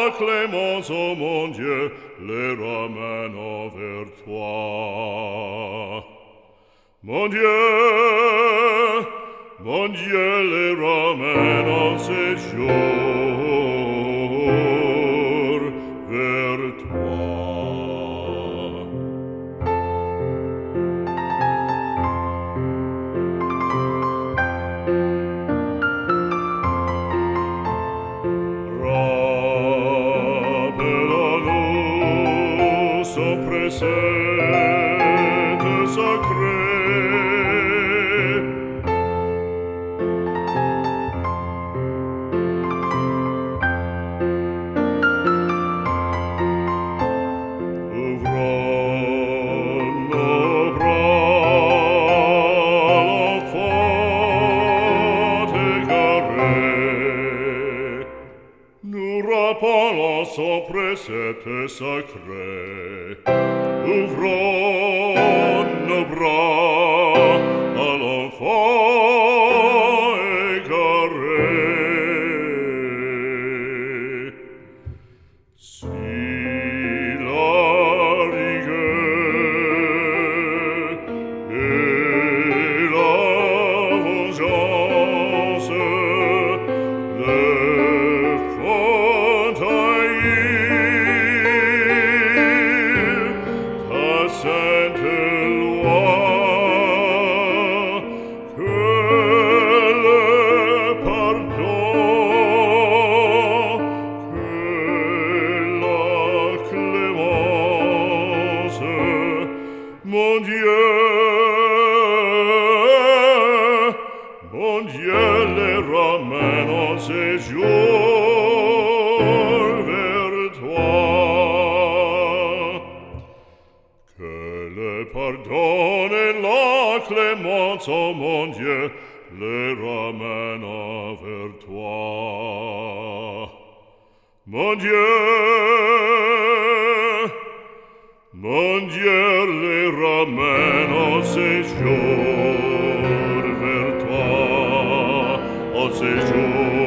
la clémence, ô mon Dieu, les ramène vers toi. Mon Dieu les ramène en séjour vers toi. Rappelons-nous son précepte sacré. Ouvrons nos bras, l'enfant égaré. Nous rappelons son précepte sacré. Ouvrons nos bras à l'enfant égaré. Si la rigueur et la vengeance le font haïr ta sainte loi, que le pardon, que la clémence, mon Dieu les ramène en séjour vers toi. Que le pardon et la clémence, ô mon Dieu, les ramène vers toi. Mon Dieu les ramène en séjour vers toi, en séjour